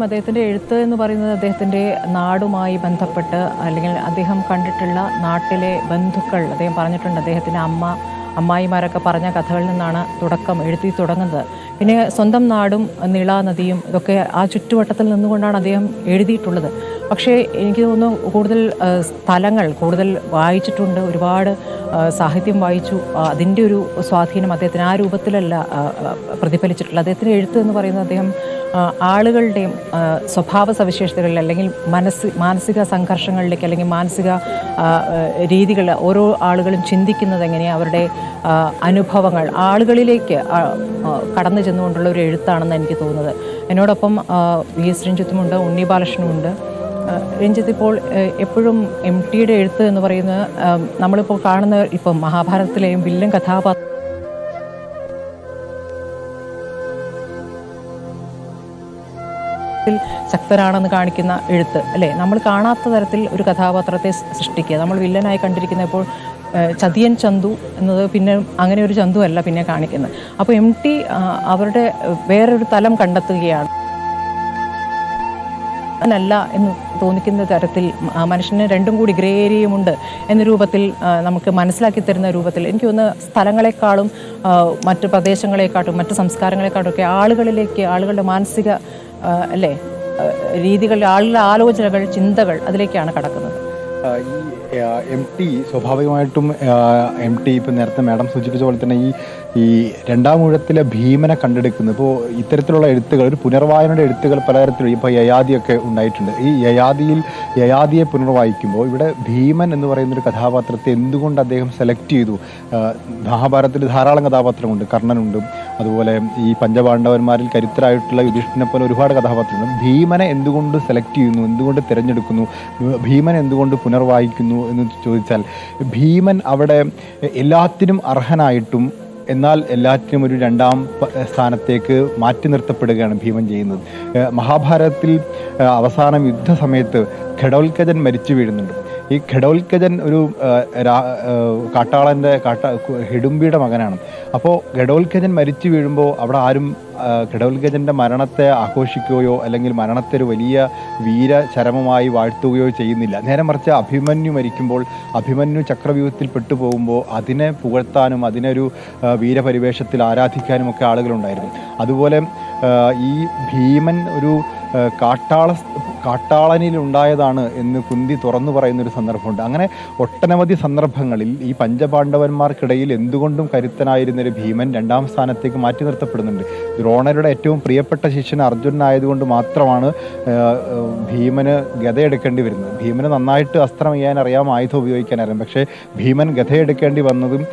അദ്ദേഹത്തിൻ്റെ എഴുത്ത് എന്ന് പറയുന്നത് അദ്ദേഹത്തിൻ്റെ നാടുമായി ബന്ധപ്പെട്ട് അല്ലെങ്കിൽ അദ്ദേഹം കണ്ടിട്ടുള്ള നാട്ടിലെ ബന്ധുക്കൾ, അദ്ദേഹം പറഞ്ഞിട്ടുണ്ട് അദ്ദേഹത്തിൻ്റെ അമ്മായിമാരൊക്കെ പറഞ്ഞ കഥകളിൽ നിന്നാണ് എഴുതി തുടങ്ങുന്നത്. പിന്നെ സ്വന്തം നാടും നീളാനദിയും ഇതൊക്കെ ആ ചുറ്റുവട്ടത്തിൽ നിന്നുകൊണ്ടാണ് അദ്ദേഹം എഴുതിയിട്ടുള്ളത്. പക്ഷേ എനിക്ക് തോന്നുന്നു കൂടുതൽ സ്ഥലങ്ങൾ കൂടുതൽ വായിച്ചിട്ടുണ്ട്, ഒരുപാട് സാഹിത്യം വായിച്ചു. അതിൻ്റെ ഒരു സ്വാധീനം അദ്ദേഹത്തിന് ആ രൂപത്തിലല്ല പ്രതിഫലിച്ചിട്ടുള്ളത്. അദ്ദേഹത്തിൻ്റെ എഴുത്ത് എന്ന് പറയുന്നത് അദ്ദേഹം ആളുകളുടെയും സ്വഭാവ സവിശേഷതകളിൽ അല്ലെങ്കിൽ മാനസിക സംഘർഷങ്ങളിലേക്ക് അല്ലെങ്കിൽ മാനസിക രീതികൾ ഓരോ ആളുകളും ചിന്തിക്കുന്നത് എങ്ങനെയാണ്, അവരുടെ അനുഭവങ്ങൾ ആളുകളിലേക്ക് കടന്നു ചെന്നുകൊണ്ടുള്ള ഒരു എഴുത്താണെന്ന് എനിക്ക് തോന്നുന്നത്. എന്നോടൊപ്പം വി.എസ്. രഞ്ജിത്തുമുണ്ട്, ഉണ്ണി ബാലകൃഷ്ണനുമുണ്ട്. രഞ്ജിത്ത്, ഇപ്പോൾ എപ്പോഴും എം.ടിയുടെ എഴുത്ത് എന്ന് പറയുന്നത് നമ്മളിപ്പോൾ കാണുന്ന ഇപ്പം മഹാഭാരതത്തിലെയും വില്ലൻ കഥാപാത്രം ശക്തനാണെന്ന് കാണിക്കുന്ന എഴുത്ത് അല്ലേ, നമ്മൾ കാണാത്ത തരത്തിൽ ഒരു കഥാപാത്രത്തെ സൃഷ്ടിക്കുക. നമ്മൾ വില്ലനായി കണ്ടിരിക്കുന്നപ്പോൾ ചതിയൻ ചന്തു എന്നത് പിന്നെ അങ്ങനെ ഒരു ചന്തു അല്ല പിന്നെ കാണിക്കുന്നത്. അപ്പോൾ എം.ടി അവരുടെ വേറൊരു തലം കണ്ടെത്തുകയാണ്. അല്ല എന്ന് തോന്നിക്കുന്ന തരത്തിൽ മനുഷ്യന് രണ്ടും കൂടി ഗ്രേ ഏരിയയുമുണ്ട് എന്ന രൂപത്തിൽ നമുക്ക് മനസ്സിലാക്കി തരുന്ന രൂപത്തിൽ എനിക്ക് തോന്നുന്നു സ്ഥലങ്ങളെക്കാളും മറ്റ് പ്രദേശങ്ങളെക്കാട്ടും മറ്റ് സംസ്കാരങ്ങളെക്കാട്ടും ഒക്കെ ആളുകളിലേക്ക്, ആളുകളുടെ മാനസിക രീതികൾ, ആളുകളുടെ ആലോചനകൾ, ചിന്തകൾ അതിലേക്കാണ് കടക്കുന്നത്. ഈ എം.ടി സ്വാഭാവികമായിട്ടും എം.ടി ഇപ്പം നേരത്തെ മാഡം സൂചിപ്പിച്ച പോലെ തന്നെ ഈ രണ്ടാം ഊഴത്തിലെ ഭീമനെ കണ്ടെടുക്കുന്നത്, ഇപ്പോൾ ഇത്തരത്തിലുള്ള എഴുത്തുകൾ, ഒരു പുനർവായനയുടെ എഴുത്തുകൾ പലതരത്തിലും ഇപ്പോൾ യയാതിയൊക്കെ ഉണ്ടായിട്ടുണ്ട്. ഈ യയാതിയെ പുനർവായിക്കുമ്പോൾ ഇവിടെ ഭീമൻ എന്ന് പറയുന്നൊരു കഥാപാത്രത്തെ എന്തുകൊണ്ട് അദ്ദേഹം സെലക്ട് ചെയ്തു? മഹാഭാരതത്തിൽ ധാരാളം കഥാപാത്രമുണ്ട്, കർണനുണ്ട്, അതുപോലെ ഈ പഞ്ചപാണ്ഡവന്മാരിൽ കരുത്തരായിട്ടുള്ള യുധിഷ്ഠിരനെ പോലെ ഒരുപാട് കഥാപാത്രങ്ങളുണ്ട്. ഭീമനെ എന്തുകൊണ്ട് സെലക്ട് ചെയ്യുന്നു, എന്തുകൊണ്ട് തിരഞ്ഞെടുക്കുന്നു, ഭീമൻ എന്തുകൊണ്ട് പുനർവായിക്കുന്നു എന്ന് ചോദിച്ചാൽ, ഭീമൻ അവിടെ എല്ലാത്തിനും അർഹനായിട്ടും എന്നാൽ എല്ലാറ്റിനും ഒരു രണ്ടാം സ്ഥാനത്തേക്ക് മാറ്റി നിർത്തപ്പെടുകയാണ് ഭീമൻ ചെയ്യുന്നത്. മഹാഭാരതത്തിൽ അവസാനം യുദ്ധസമയത്ത് ഘടോൽക്കജൻ മരിച്ചു വീഴുന്നുണ്ട്. ഈ ഘടോൽക്കജൻ ഒരു ഹിഡുംബിയുടെ മകനാണ്. അപ്പോൾ ഘടോൽക്കജൻ മരിച്ചു വീഴുമ്പോൾ അവിടെ ആരും ഘടോൽക്കജൻ്റെ മരണത്തെ ആഘോഷിക്കുകയോ അല്ലെങ്കിൽ മരണത്തെ ഒരു വലിയ വീരചരമമായി വാഴ്ത്തുകയോ ചെയ്യുന്നില്ല. നേരെ മറിച്ച് അഭിമന്യു മരിക്കുമ്പോൾ, അഭിമന്യു ചക്രവ്യൂഹത്തിൽ പെട്ടുപോകുമ്പോൾ അതിനെ പുകഴ്ത്താനും അതിനൊരു വീരപരിവേഷത്തിൽ ആരാധിക്കാനും ഒക്കെ ആളുകളുണ്ടായിരുന്നു. അതുപോലെ ഈ ഭീമൻ ഒരു കാട്ടാളനിലുണ്ടായതാണ് എന്ന് കുന്തി തുറന്നു പറയുന്നൊരു സന്ദർഭമുണ്ട്. അങ്ങനെ ഒട്ടനവധി സന്ദർഭങ്ങളിൽ ഈ പഞ്ചപാണ്ഡവന്മാർക്കിടയിൽ എന്തുകൊണ്ടും കരുത്തനായിരുന്നൊരു ഭീമൻ രണ്ടാം സ്ഥാനത്തേക്ക് മാറ്റി നിർത്തപ്പെടുന്നുണ്ട്. ദ്രോണരുടെ ഏറ്റവും പ്രിയപ്പെട്ട ശിഷ്യൻ അർജുനനായതുകൊണ്ട് മാത്രമാണ് ഭീമന് ഗദയെടുക്കേണ്ടി വരുന്നത്. ഭീമന് നന്നായിട്ട് അസ്ത്രം ചെയ്യാൻ അറിയാം, ആയുധം ഉപയോഗിക്കാൻ അറിയാം. പക്ഷേ ഭീമൻ ഗദയെടുക്കേണ്ടി വന്നതും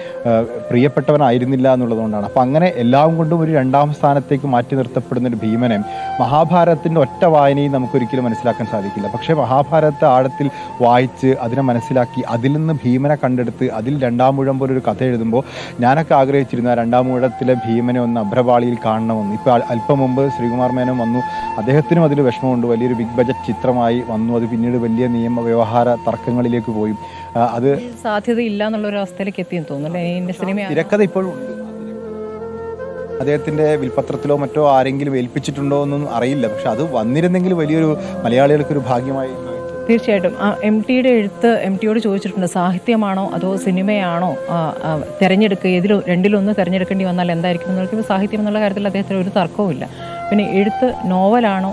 പ്രിയപ്പെട്ടവനായിരുന്നില്ല എന്നുള്ളതുകൊണ്ടാണ്. അപ്പം അങ്ങനെ എല്ലാം കൊണ്ടും ഒരു രണ്ടാം സ്ഥാനത്തേക്ക് മാറ്റി നിർത്തപ്പെടുന്നൊരു ഭീമനെ മഹാഭാരതത്തിൻ്റെ ഒറ്റ വായനയിൽ നമുക്കൊരിക്കലും മനസ്സിലാക്കാൻ സാധിക്കില്ല. പക്ഷേ മഹാഭാരതത്തെ ആഴത്തിൽ വായിച്ച് അതിനെ മനസ്സിലാക്കി അതിൽ നിന്ന് ഭീമനെ കണ്ടെടുത്ത് അതിൽ രണ്ടാം ഊഴം പോലൊരു കഥ എഴുതുമ്പോൾ ഞാനൊക്കെ ആഗ്രഹിച്ചിരുന്നു ആ രണ്ടാം ഊഴത്തിലെ ഭീമനെ ഒന്ന് അഭ്രപാളിയിൽ കാണണമെന്ന്. ഇപ്പോൾ അല്പം മുമ്പ് ശ്രീകുമാർ മേനോൻ വന്നു, അദ്ദേഹത്തിനും അതിൽ വിഷമമുണ്ട്. വലിയൊരു ബിഗ് ബജറ്റ് ചിത്രമായി വന്നു, അത് പിന്നീട് വലിയ നിയമ വ്യവഹാര തർക്കങ്ങളിലേക്ക് പോയി. അത് സാധ്യതയില്ല എന്നുള്ളൊരു അവസ്ഥയിലേക്ക് എത്തിയെന്ന് തോന്നുന്നു. തിരക്കഥ ഇപ്പോഴും ഉണ്ട്. അദ്ദേഹത്തിൻ്റെ വിൽപത്രത്തിലോ മറ്റോ ആരെങ്കിലും ഏൽപ്പിച്ചിട്ടുണ്ടോ എന്നൊന്നും അറിയില്ല. പക്ഷെ അത് വന്നിരുന്നെങ്കിൽ വലിയൊരു മലയാളികൾക്കൊരു ഭാഗ്യമായി. തീർച്ചയായിട്ടും എം.ടിയുടെ എഴുത്ത് എം.ടിയോട് ചോദിച്ചിട്ടുണ്ട്, സാഹിത്യമാണോ അതോ സിനിമയാണോ തിരഞ്ഞെടുക്കുക, രണ്ടിലൊന്ന് തിരഞ്ഞെടുക്കേണ്ടി വന്നാൽ എന്തായിരിക്കും എന്ന്. സാഹിത്യം എന്നുള്ള കാര്യത്തിൽ അദ്ദേഹത്തിന് ഒരു തർക്കവുമില്ല. പിന്നെ എഴുത്ത് നോവലാണോ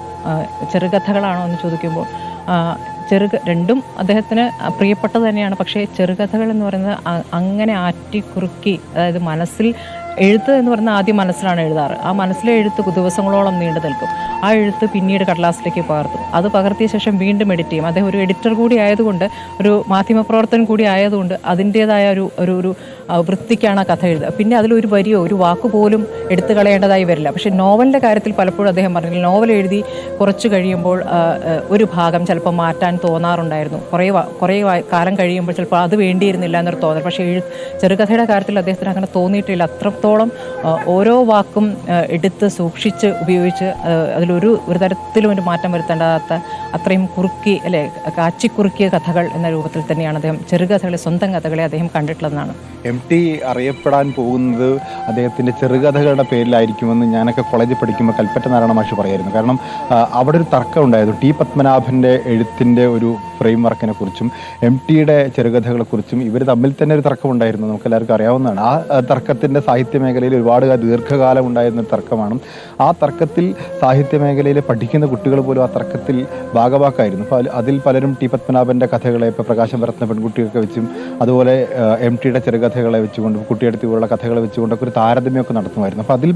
ചെറുകഥകളാണോ എന്ന് ചോദിക്കുമ്പോൾ രണ്ടും അദ്ദേഹത്തിന് പ്രിയപ്പെട്ടത് തന്നെയാണ്. പക്ഷേ ചെറുകഥകൾ എന്ന് പറയുന്നത് അങ്ങനെ ആറ്റിക്കുറുക്കി, അതായത് മനസ്സിൽ എഴുത്ത് എന്ന് പറഞ്ഞാൽ ആദ്യം മനസ്സിലാണ് എഴുതാറ്. ആ മനസ്സിലെ എഴുത്ത് ദിവസങ്ങളോളം നീണ്ടു നിൽക്കും. ആ എഴുത്ത് പിന്നീട് കടലാസിലേക്ക് പകർത്തും. അത് പകർത്തിയ ശേഷം വീണ്ടും എഡിറ്റ് ചെയ്യും. അദ്ദേഹം ഒരു എഡിറ്റർ കൂടി ആയതുകൊണ്ട്, ഒരു മാധ്യമപ്രവർത്തകൻ കൂടി ആയതുകൊണ്ട് അതിൻ്റേതായ ഒരു വൃത്തിക്കാണ് ആ കഥ എഴുതുക. പിന്നെ അതിലൊരു വരിയോ ഒരു വാക്ക് പോലും എടുത്തു കളയേണ്ടതായി വരില്ല. പക്ഷേ നോവലിൻ്റെ കാര്യത്തിൽ പലപ്പോഴും അദ്ദേഹം പറഞ്ഞില്ല, നോവൽ എഴുതി കുറച്ച് കഴിയുമ്പോൾ ഒരു ഭാഗം ചിലപ്പോൾ മാറ്റാൻ തോന്നാറുണ്ടായിരുന്നു. കുറേ കാലം കഴിയുമ്പോൾ ചിലപ്പോൾ അത് വേണ്ടിയിരുന്നില്ല എന്നൊരു തോന്നൽ. പക്ഷേ ചെറുകഥയുടെ കാര്യത്തിൽ അദ്ദേഹത്തിന് അങ്ങനെ തോന്നിയിട്ടില്ല. അത്രത്തോളം ഓരോ വാക്കും എടുത്ത് സൂക്ഷിച്ച് ഉപയോഗിച്ച് അതിലൊരു തരത്തിലും ഒരു മാറ്റം വരുത്തേണ്ടാത്ത അത്രയും കാച്ചിക്കുറുക്കിയ കഥകൾ എന്ന രൂപത്തിൽ തന്നെയാണ് അദ്ദേഹം ചെറുകഥകളെ, സ്വന്തം കഥകളെ അദ്ദേഹം കണ്ടിട്ടുള്ളതെന്നാണ്. ടി അറിയപ്പെടാൻ പോകുന്നത് അദ്ദേഹത്തിൻ്റെ ചെറുകഥകളുടെ പേരിലായിരിക്കുമെന്ന് ഞാനൊക്കെ കോളേജിൽ പഠിക്കുമ്പോൾ കൽപ്പറ്റ നാരായണ മാഷ് പറയായിരുന്നു. കാരണം അവിടെ ഒരു തർക്കം ഉണ്ടായിരുന്നു. ടി പത്മനാഭൻ്റെ എഴുത്തിൻ്റെ ഒരു ഫ്രെയിം വർക്കിനെ കുറിച്ചും ടിയുടെ ചെറുകഥകളെക്കുറിച്ചും ഇവർ തമ്മിൽ തന്നെ ഒരു തർക്കം ഉണ്ടായിരുന്നു. നമുക്ക് എല്ലാവർക്കും അറിയാവുന്നതാണ്. ആ തർക്കത്തിൻ്റെ സാഹിത്യ മേഖലയിൽ ഒരുപാട് ദീർഘകാലം ഉണ്ടായിരുന്ന ഒരു തർക്കമാണ്. ആ തർക്കത്തിൽ സാഹിത്യ മേഖലയിൽ പഠിക്കുന്ന കുട്ടികൾ പോലും ആ തർക്കത്തിൽ ഭാഗവാക്കായിരുന്നു. അപ്പോൾ അതിൽ പലരും ടി പത്മനാഭൻ്റെ കഥകളെ, ഇപ്പോൾ പ്രകാശം പരത്തുന്ന പെൺകുട്ടിയൊക്കെ വെച്ചും അതുപോലെ ടിയുടെ ചെറുകഥകളെ വെച്ചുകൊണ്ടും കുട്ടിയെടുത്ത് പോലുള്ള കഥകളെ വെച്ചുകൊണ്ടൊക്കെ ഒരു താരതമ്യമൊക്കെ നടത്തുമായിരുന്നു. അപ്പോൾ അതിൽ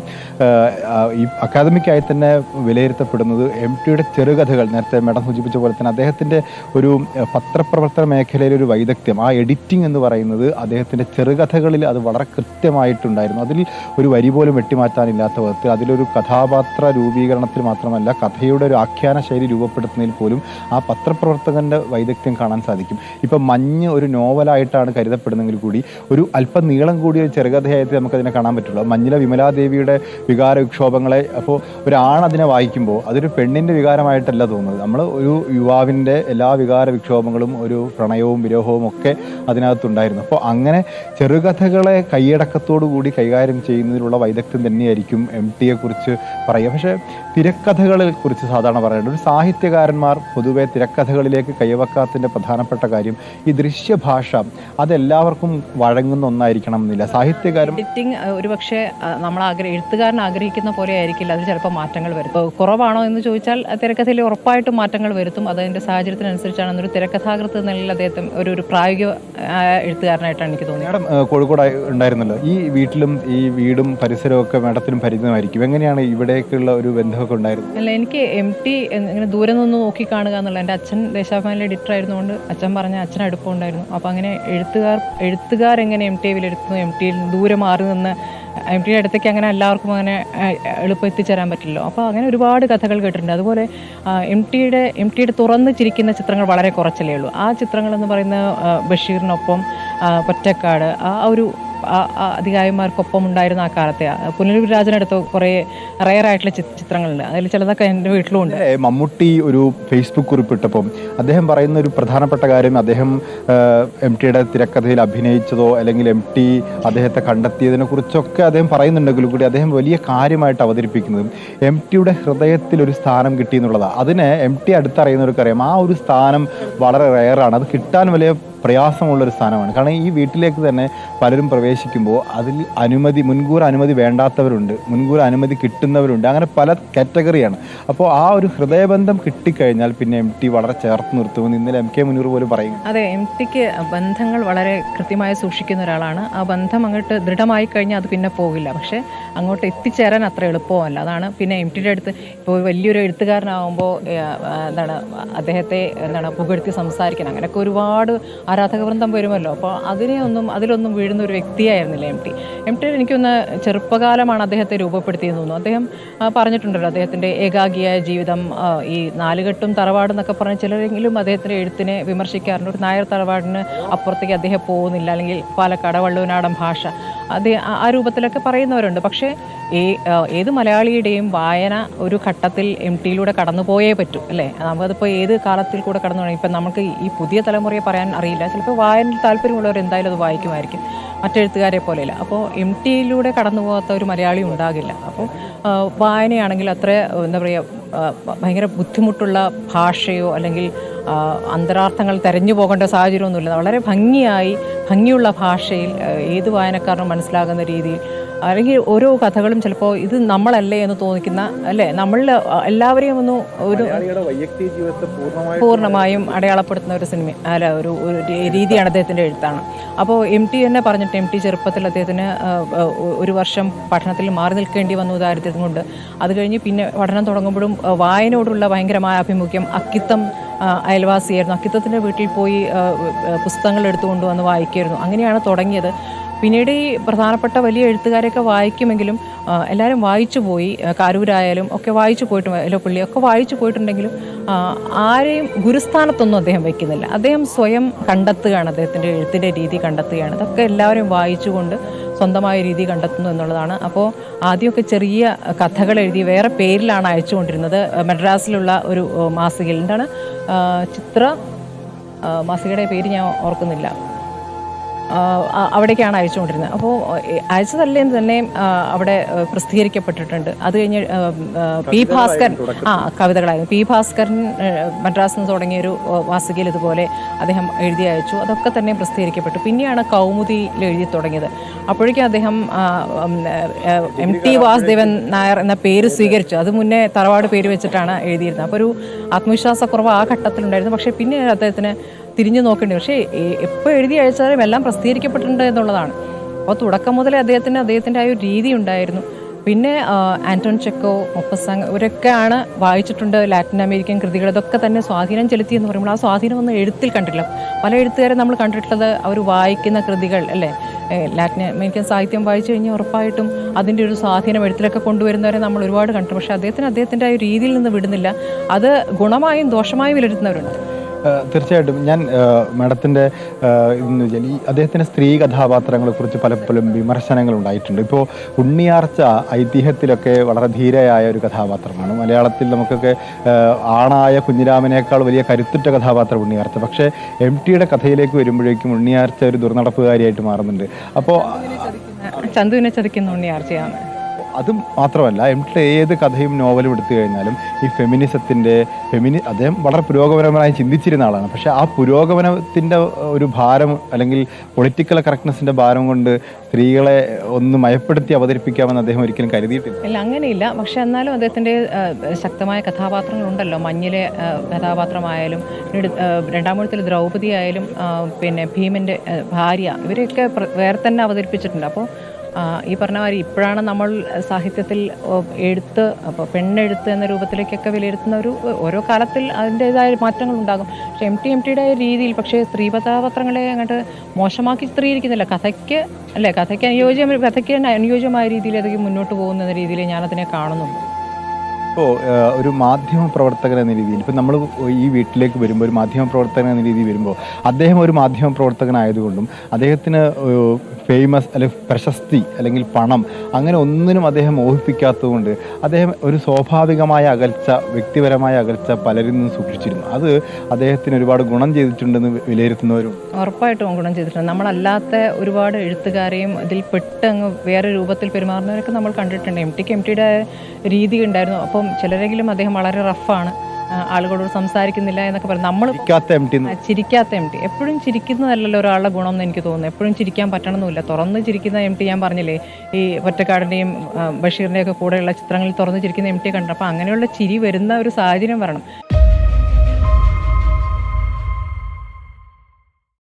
ഈ അക്കാദമിക്കായി തന്നെ വിലയിരുത്തപ്പെടുന്നത് ടിയുടെ ചെറുകഥകൾ, നേരത്തെ മേഡം സൂചിപ്പിച്ച പോലെ തന്നെ അദ്ദേഹത്തിൻ്റെ ഒരു പത്രപ്രവർത്തന മേഖലയിലെ ഒരു വൈദഗ്ധ്യം, ആ എഡിറ്റിംഗ് എന്ന് പറയുന്നത് അദ്ദേഹത്തിൻ്റെ ചെറുകഥകളിൽ അത് വളരെ കൃത്യമായിട്ടുണ്ടായിരുന്നു. അതിൽ ഒരു വരി പോലും വെട്ടിമാറ്റാനില്ലാത്ത വിധത്തിൽ അതിലൊരു കഥാപാത്ര രൂപീകരണത്തിൽ മാത്രമല്ല കഥയുടെ ഒരു ആഖ്യാന ശൈലി രൂപപ്പെടുത്തുന്നതിൽ പോലും ആ പത്രപ്രവർത്തകൻ്റെ വൈദഗ്ധ്യം കാണാൻ സാധിക്കും. ഇപ്പം മഞ്ഞ് ഒരു നോവലായിട്ടാണ് കരുതപ്പെടുന്നെങ്കിൽ കൂടി ഒരു അല്പം നീളം കൂടിയ ഒരു ചെറുകഥയായിട്ട് നമുക്കതിനെ കാണാൻ പറ്റുള്ളൂ. മഞ്ഞിലെ വിമലാദേവിയുടെ വികാര വിക്ഷോഭങ്ങളെ അപ്പോൾ ഒരാണതിനെ വായിക്കുമ്പോൾ അതൊരു പെണ്ണിൻ്റെ വികാരമായിട്ടല്ല തോന്നുന്നത്. നമ്മൾ ഒരു യുവാവിൻ്റെ എല്ലാ വികാര വിക്ഷോഭങ്ങളും ഒരു പ്രണയവും വിരഹവും ഒക്കെ അതിനകത്തുണ്ടായിരുന്നു. അപ്പോൾ അങ്ങനെ ചെറുകഥകളെ കൈയടക്കത്തോടു കൂടി കൈകാര്യം ചെയ്യുന്നതിലുള്ള വൈദഗ്ധ്യം തന്നെയായിരിക്കും ടിയെക്കുറിച്ച് പറയുക. പക്ഷേ തിരക്കഥകളെ കുറിച്ച് സാധാരണ പറയേണ്ടത് ഒരു സാഹിത്യകാരന്മാർ പൊതുവെ തിരക്കഥകളിലേക്ക് കൈവക്കാത്തതിൻ്റെ പ്രധാനപ്പെട്ട കാര്യം ഈ ദൃശ്യഭാഷ അതെല്ലാവർക്കും വഴങ്ങുന്ന ഒന്നായിരിക്കണം എന്നില്ല. സാഹിത്യകാരൻ എഡിറ്റിംഗ് ഒരുപക്ഷെ നമ്മൾ എഴുത്തുകാരൻ ആഗ്രഹിക്കുന്ന പോലെ ആയിരിക്കില്ല, അതിൽ ചിലപ്പോൾ മാറ്റങ്ങൾ വരും. കുറവാണോ എന്ന് ചോദിച്ചാൽ തിരക്കഥയിൽ ഉറപ്പായിട്ടും മാറ്റങ്ങൾ വരുത്തും. അതിൻ്റെ സാഹചര്യത്തിനനുസരിച്ചാണ് ഒരു തിരക്കഥാകൃത്ത് എന്ന നിലയിൽ അദ്ദേഹത്തെ ഒരു പ്രായോഗിക എഴുത്തുകാരനായിട്ടാണ് എനിക്ക് തോന്നിയത്. മാഡം കോഴിക്കോട് ഉണ്ടായിരുന്നല്ലോ. ഈ വീട്ടിലും ഈ വീടും പരിസരവും ഒക്കെ മാഡത്തിനും പരിചിതമായിരിക്കും. എങ്ങനെയാണ് ഇവിടേക്കുള്ള ഒരു ബന്ധമൊക്കെ ഉണ്ടായിരുന്നത്? അല്ല, എനിക്ക് ടി ഇങ്ങനെ ദൂരെ നിന്ന് നോക്കി കാണുക എന്നുള്ള, എൻ്റെ അച്ഛൻ ദേശാഭിമാനിലെ എഡിറ്റർ ആയിരുന്നുകൊണ്ട് അച്ഛൻ പറഞ്ഞ അച്ഛന് അടുപ്പമുണ്ടായിരുന്നു. അപ്പോൾ അങ്ങനെ എഴുത്തുകാർ എങ്ങനെ ടിയെ വിലയിരുത്തുന്നു, ടിയിൽ ദൂരെ മാറി നിന്ന് ടിയുടെ അടുത്തേക്ക് അങ്ങനെ എല്ലാവർക്കും അങ്ങനെ എളുപ്പം എത്തിച്ചേരാൻ പറ്റില്ലല്ലോ. അപ്പോൾ അങ്ങനെ ഒരുപാട് കഥകൾ കേട്ടിട്ടുണ്ട്. അതുപോലെ ടിയുടെ തുറന്ന് ചിരിക്കുന്ന ചിത്രങ്ങൾ വളരെ കുറച്ചല്ലേ ഉള്ളൂ. ആ ചിത്രങ്ങളെന്ന് പറയുന്ന ബഷീറിനൊപ്പം പൊറ്റക്കാട് ആ ഒരു അധികാരിമാർക്കൊപ്പം ഉണ്ടായിരുന്ന ആ കാലത്തെ പുനലൂർ രാജനടുത്ത് കുറേ റയറായിട്ടുള്ള ചിത്രങ്ങളുണ്ട്. അതിൽ ചിലതൊക്കെ എൻ്റെ വീട്ടിലും ഉണ്ട്. മമ്മൂട്ടി ഒരു ഫേസ്ബുക്ക് കുറിപ്പിട്ടപ്പം അദ്ദേഹം പറയുന്ന ഒരു പ്രധാനപ്പെട്ട കാര്യം, അദ്ദേഹം ടിയുടെ തിരക്കഥയിൽ അഭിനയിച്ചതോ അല്ലെങ്കിൽ ടി അദ്ദേഹത്തെ കണ്ടെത്തിയതിനെ കുറിച്ചൊക്കെ അദ്ദേഹം പറയുന്നുണ്ടെങ്കിലും കൂടി അദ്ദേഹം വലിയ കാര്യമായിട്ട് അവതരിപ്പിക്കുന്നതും ടിയുടെ ഹൃദയത്തിൽ ഒരു സ്ഥാനം കിട്ടി എന്നുള്ളതാണ്. അതിനെ ടി അടുത്തറിയുന്നവർക്കറിയാം ആ ഒരു സ്ഥാനം വളരെ റയറാണ്. അത് കിട്ടാൻ വലിയ പ്രയാസമുള്ളൊരു സ്ഥാനമാണ്. കാരണം ഈ വീട്ടിലേക്ക് തന്നെ പലരും പ്രവേശിക്കുമ്പോൾ അതിൽ മുൻകൂർ അനുമതി വേണ്ടാത്തവരുണ്ട്, മുൻകൂർ അനുമതി കിട്ടുന്നവരുണ്ട്, അങ്ങനെ പല കാറ്റഗറിയാണ്. അപ്പോൾ ആ ഒരു ഹൃദയബന്ധം കിട്ടിക്കഴിഞ്ഞാൽ പിന്നെ ടി വളരെ ചേർത്ത് നിർത്തുമെന്ന് ഇന്നലെ കെ മുനീർ പോലും പറയും. അതെ, ടിക്ക് ബന്ധങ്ങൾ വളരെ കൃത്യമായി സൂക്ഷിക്കുന്ന ഒരാളാണ്. ആ ബന്ധം അങ്ങോട്ട് ദൃഢമായി കഴിഞ്ഞാൽ അത് പിന്നെ പോകില്ല. പക്ഷേ അങ്ങോട്ട് എത്തിച്ചേരാൻ അത്ര എളുപ്പമല്ല. അതാണ് പിന്നെ ടിയുടെ അടുത്ത് ഇപ്പോൾ വലിയൊരു എഴുത്തുകാരനാകുമ്പോൾ അദ്ദേഹത്തെ പുകഴ്ത്തി സംസാരിക്കാൻ അങ്ങനെയൊക്കെ ഒരുപാട് ആരാധകവൃന്ദം വരുമല്ലോ. അപ്പോൾ അതിലൊന്നും വീഴുന്ന ഒരു വ്യക്തിയായിരുന്നില്ല ടി. എനിക്കൊന്ന് ചെറുപ്പകാലമാണ് അദ്ദേഹത്തെ രൂപപ്പെടുത്തിയെന്ന് തോന്നുന്നു. അദ്ദേഹം പറഞ്ഞിട്ടുണ്ടല്ലോ അദ്ദേഹത്തിൻ്റെ ഏകാഗിയായ ജീവിതം, ഈ നാലുകെട്ടും തറവാടെന്നൊക്കെ പറഞ്ഞ ചിലരെങ്കിലും അദ്ദേഹത്തിൻ്റെ എഴുത്തിനെ വിമർശിക്കാറുണ്ട്. ഒരു നായർ തറവാടിന് അപ്പുറത്തേക്ക് അദ്ദേഹം പോകുന്നില്ല, അല്ലെങ്കിൽ പാലക്കാട് വള്ളുവനാടൻ ഭാഷ ആ രൂപത്തിലൊക്കെ പറയുന്നവരുണ്ട്. പക്ഷേ ഏത് മലയാളിയുടെയും വായന ഒരു ഘട്ടത്തിൽ ടിയിലൂടെ കടന്നുപോയേ പറ്റൂ, അല്ലേ? നമുക്കതിപ്പോൾ ഏത് കാലത്തിൽ കൂടെ കടന്നു പോകണം. ഇപ്പം നമുക്ക് ഈ പുതിയ തലമുറയെ പറയാൻ അറിയില്ല. ചിലപ്പോൾ വായനയിൽ താല്പര്യമുള്ളവർ എന്തായാലും അത് വായിക്കുമായിരിക്കും, മറ്റെഴുത്തുകാരെ പോലെയല്ല. അപ്പോൾ ടിയിലൂടെ കടന്നു പോകാത്ത ഒരു മലയാളി ഉണ്ടാകില്ല. അപ്പോൾ വായനയാണെങ്കിൽ അത്ര എന്താ പറയുക, ഭയങ്കര ബുദ്ധിമുട്ടുള്ള ഭാഷയോ അല്ലെങ്കിൽ അന്തരാർത്ഥങ്ങൾ തെരഞ്ഞു പോകേണ്ട സാഹചര്യമൊന്നുമില്ല. വളരെ ഭംഗിയുള്ള ഭാഷയിൽ ഏത് വായനക്കാരനും മനസ്സിലാകുന്ന രീതിയിൽ, അല്ലെങ്കിൽ ഓരോ കഥകളും ചിലപ്പോൾ ഇത് നമ്മളല്ലേ എന്ന് തോന്നിക്കുന്ന, അല്ലേ, നമ്മളിൽ എല്ലാവരെയും ഒന്ന് ഒരു പൂർണ്ണമായും അടയാളപ്പെടുത്തുന്ന ഒരു സിനിമ ഒരു രീതിയാണ് അദ്ദേഹത്തിൻ്റെ എഴുത്താണ്. അപ്പോൾ ടി തന്നെ പറഞ്ഞിട്ട് ടി ചെറുപ്പത്തിൽ അദ്ദേഹത്തിന് ഒരു വർഷം പഠനത്തിൽ മാറി നിൽക്കേണ്ടി വന്നു ദാരിദ്ര്യം കൊണ്ട്. അത് കഴിഞ്ഞ് പിന്നെ പഠനം തുടങ്ങുമ്പോഴും വായനയോടുള്ള ഭയങ്കരമായ ആഭിമുഖ്യം. അക്കിത്തം അയൽവാസിയായിരുന്നു. അക്കിത്തത്തിൻ്റെ വീട്ടിൽ പോയി പുസ്തകങ്ങൾ എടുത്തുകൊണ്ട് വന്ന് വായിക്കുമായിരുന്നു. അങ്ങനെയാണ് തുടങ്ങിയത്. പിന്നീട് ഈ പ്രധാനപ്പെട്ട വലിയ എഴുത്തുകാരെയൊക്കെ വായിക്കുമെങ്കിലും എല്ലാവരും വായിച്ചു പോയി. കാരൂരായാലും ഒക്കെ വായിച്ചു പോയിട്ടും എലോപ്പള്ളിയൊക്കെ വായിച്ചു പോയിട്ടുണ്ടെങ്കിലും ആരെയും ഗുരുസ്ഥാനത്തൊന്നും അദ്ദേഹം വയ്ക്കുന്നില്ല. അദ്ദേഹം സ്വയം കണ്ടെത്തുകയാണ്, അദ്ദേഹത്തിൻ്റെ എഴുത്തിൻ്റെ രീതി കണ്ടെത്തുകയാണ്. അതൊക്കെ എല്ലാവരും വായിച്ചുകൊണ്ട് സ്വന്തമായ രീതി കണ്ടെത്തുന്നു എന്നുള്ളതാണ്. അപ്പോൾ ആദ്യമൊക്കെ ചെറിയ കഥകൾ എഴുതി വേറെ പേരിലാണ് അയച്ചുകൊണ്ടിരുന്നത്. മദ്രാസിലുള്ള ഒരു മാസികയിൽ, എന്താണ് ചിത്ര മാസികയുടെ പേര് ഞാൻ ഓർക്കുന്നില്ല, അവിടേക്കാണ് അയച്ചുകൊണ്ടിരുന്നത്. അപ്പോൾ അയച്ചതല്ലേ തന്നെ അവിടെ പ്രസിദ്ധീകരിക്കപ്പെട്ടിട്ടുണ്ട്. അത് കഴിഞ്ഞ് പി ഭാസ്കരൻ കവിതകളായിരുന്നു. പി ഭാസ്കരൻ മദ്രാസിൽ നിന്ന് തുടങ്ങിയൊരു വാസികയിൽ ഇതുപോലെ അദ്ദേഹം എഴുതി അയച്ചു. അതൊക്കെ തന്നെ പ്രസിദ്ധീകരിക്കപ്പെട്ടു. പിന്നെയാണ് കൗമുദിയിൽ എഴുതി തുടങ്ങിയത്. അപ്പോഴേക്കും അദ്ദേഹം MT വാസുദേവൻ നായർ എന്ന പേര് സ്വീകരിച്ചു. അത് മുന്നേ തറവാട് പേര് വെച്ചിട്ടാണ് എഴുതിയിരുന്നത്. അപ്പോൾ ഒരു ആത്മവിശ്വാസക്കുറവ് ആ ഘട്ടത്തിലുണ്ടായിരുന്നു. പക്ഷേ പിന്നെ അദ്ദേഹത്തിന് തിരിഞ്ഞു നോക്കേണ്ടി. പക്ഷേ എപ്പോൾ എഴുതി അയച്ചാലും എല്ലാം പ്രസിദ്ധീകരിക്കപ്പെട്ടിട്ടുണ്ട് എന്നുള്ളതാണ്. അപ്പോൾ തുടക്കം മുതലേ അദ്ദേഹത്തിൻ്റെ ആ ഒരു രീതി ഉണ്ടായിരുന്നു. പിന്നെ ആന്റോൺ ചെക്കോ, മൊപ്പസാങ് ഇവരൊക്കെയാണ് വായിച്ചിട്ടുണ്ട്. ലാറ്റിൻ അമേരിക്കൻ കൃതികൾ ഇതൊക്കെ തന്നെ സ്വാധീനം ചെലുത്തി എന്ന് പറയുമ്പോൾ ആ സ്വാധീനമൊന്നും എഴുത്തിൽ കണ്ടിട്ടില്ല. പല എഴുത്തുകാരെ നമ്മൾ കണ്ടിട്ടുള്ളത് അവർ വായിക്കുന്ന കൃതികൾ അല്ലേ, ലാറ്റിൻ അമേരിക്കൻ സാഹിത്യം വായിച്ചു കഴിഞ്ഞാൽ ഉറപ്പായിട്ടും അതിൻ്റെ ഒരു സ്വാധീനം എഴുത്തിലൊക്കെ കൊണ്ടുവരുന്നവരെ നമ്മൾ ഒരുപാട് കണ്ടു. പക്ഷേ അദ്ദേഹത്തിൻ്റെ ആ ഒരു രീതിയിൽ നിന്ന് വിടുന്നില്ല. അത് ഗുണമായും ദോഷമായും വിലയിരുത്തുന്നവരുണ്ട്. തീർച്ചയായിട്ടും ഞാൻ മാഡത്തിൻ്റെ ഇതെന്ന് വെച്ചാൽ ഈ അദ്ദേഹത്തിൻ്റെ സ്ത്രീ കഥാപാത്രങ്ങളെക്കുറിച്ച് പലപ്പോഴും വിമർശനങ്ങൾ ഉണ്ടായിട്ടുണ്ട്. ഇപ്പോൾ ഉണ്ണിയാർച്ച ഐതിഹ്യത്തിലൊക്കെ വളരെ ധീരയായ ഒരു കഥാപാത്രമാണ്. മലയാളത്തിൽ നമുക്കൊക്കെ ആണായ കുഞ്ഞിരാമനേക്കാൾ വലിയ കരുത്തുറ്റ കഥാപാത്രം ഉണ്ണിയാർച്ച. പക്ഷേ MTയുടെ കഥയിലേക്ക് വരുമ്പോഴേക്കും ഉണ്ണിയാർച്ച ഒരു ദുർനടപ്പുകാരിയായിട്ട് മാറുന്നുണ്ട്. അപ്പോൾ ചന്തുവിനെ ചതിക്കുന്ന ഉണ്ണിയാർച്ചയാണ്. അതും മാത്രമല്ല MT ഏത് കഥയും നോവലും എടുത്തു കഴിഞ്ഞാലും ഈ ഫെമിനിസത്തിൻ്റെ അദ്ദേഹം വളരെ പുരോഗമനപരമായി ചിന്തിച്ചിരുന്ന ആളാണ്. പക്ഷേ ആ പുരോഗമനത്തിൻ്റെ ഒരു ഭാരം അല്ലെങ്കിൽ പൊളിറ്റിക്കൽ കറക്റ്റ്നെസ്സിൻ്റെ ഭാരം കൊണ്ട് സ്ത്രീകളെ ഒന്ന് മയപ്പെടുത്തി അവതരിപ്പിക്കാമെന്ന് അദ്ദേഹം ഒരിക്കലും കരുതിയിട്ടില്ല. ഇല്ല, അങ്ങനെയില്ല. പക്ഷെ എന്നാലും അദ്ദേഹത്തിൻ്റെ ശക്തമായ കഥാപാത്രങ്ങളുണ്ടല്ലോ. മഞ്ഞിലെ കഥാപാത്രമായാലും രണ്ടാമൂഴത്തിൽ ദ്രൗപദി ആയാലും പിന്നെ ഭീമൻ്റെ ഭാര്യ, ഇവരെയൊക്കെ വേറെ തന്നെ അവതരിപ്പിച്ചിട്ടുണ്ട്. അപ്പോൾ ഈ പറഞ്ഞ മാതിരി ഇപ്പോഴാണ് നമ്മൾ സാഹിത്യത്തിൽ അപ്പോൾ പെണ്ണെഴുത്ത് എന്ന രൂപത്തിലേക്കൊക്കെ വിലയിരുത്തുന്ന ഓരോ കാലത്തിൽ അതിൻ്റേതായ മാറ്റങ്ങളുണ്ടാകും. പക്ഷേ MTയുടെ രീതിയിൽ പക്ഷേ സ്ത്രീ കഥാപാത്രങ്ങളെ അങ്ങോട്ട് മോശമാക്കി ചിത്രീകരിക്കുന്നില്ല. കഥയ്ക്ക് അനുയോജ്യമായ രീതിയിൽ അതൊക്കെ മുന്നോട്ട് പോകുന്ന രീതിയിൽ ഞാനതിനെ കാണുന്നുണ്ട്. ഇപ്പോൾ ഒരു മാധ്യമ പ്രവർത്തകൻ എന്ന രീതിയിൽ ഇപ്പം നമ്മൾ ഈ വീട്ടിലേക്ക് വരുമ്പോൾ ഒരു മാധ്യമ പ്രവർത്തകൻ എന്ന രീതിയിൽ വരുമ്പോൾ അദ്ദേഹം ഒരു മാധ്യമ പ്രവർത്തകനായതുകൊണ്ടും അദ്ദേഹത്തിന് ഫേമസ് അല്ലെങ്കിൽ പ്രശസ്തി അല്ലെങ്കിൽ പണം അങ്ങനെ ഒന്നിനും അദ്ദേഹം മോഹിപ്പിക്കാത്തതുകൊണ്ട് അദ്ദേഹം ഒരു സ്വാഭാവികമായ അകൽച്ച, വ്യക്തിപരമായ അകൽച്ച പലരിൽ നിന്നും സൂക്ഷിച്ചിരുന്നു. അത് അദ്ദേഹത്തിന് ഒരുപാട് ഗുണം ചെയ്തിട്ടുണ്ടെന്ന് വിലയിരുത്തുന്നവരും ഉറപ്പായിട്ടും ഗുണം ചെയ്തിട്ടുണ്ട്. നമ്മളല്ലാത്ത ഒരുപാട് എഴുത്തുകാരെയും ഇതിൽ പെട്ട് അങ്ങ് വേറെ രൂപത്തിൽ പെരുമാറുന്നവരൊക്കെ നമ്മൾ കണ്ടിട്ടുണ്ട്. MTയുടെ രീതി ഉണ്ടായിരുന്നു. അപ്പം ചിലരെങ്കിലും അദ്ദേഹം വളരെ റഫാണ്, ആളുകളോട് സംസാരിക്കുന്നില്ല എന്നൊക്കെ പറയും. നമ്മൾ ചിരിക്കാത്ത MT എപ്പോഴും ചിരിക്കുന്നതല്ലല്ലോ ഒരാളുടെ ഗുണം എന്ന് എനിക്ക് തോന്നുന്നു. എപ്പോഴും ചിരിക്കാൻ പറ്റണമെന്നില്ല. തുറന്ന് ചിരിക്കുന്ന MT ഞാൻ പറഞ്ഞില്ലേ, ഈ ഒറ്റക്കാടിൻ്റെയും ബഷീറിൻ്റെയൊക്കെ കൂടെയുള്ള ചിത്രങ്ങളിൽ തുറന്ന് ചിരിക്കുന്ന MT കണ്ടു. അപ്പോൾ അങ്ങനെയുള്ള ചിരി വരുന്ന ഒരു സാഹചര്യം വരണം.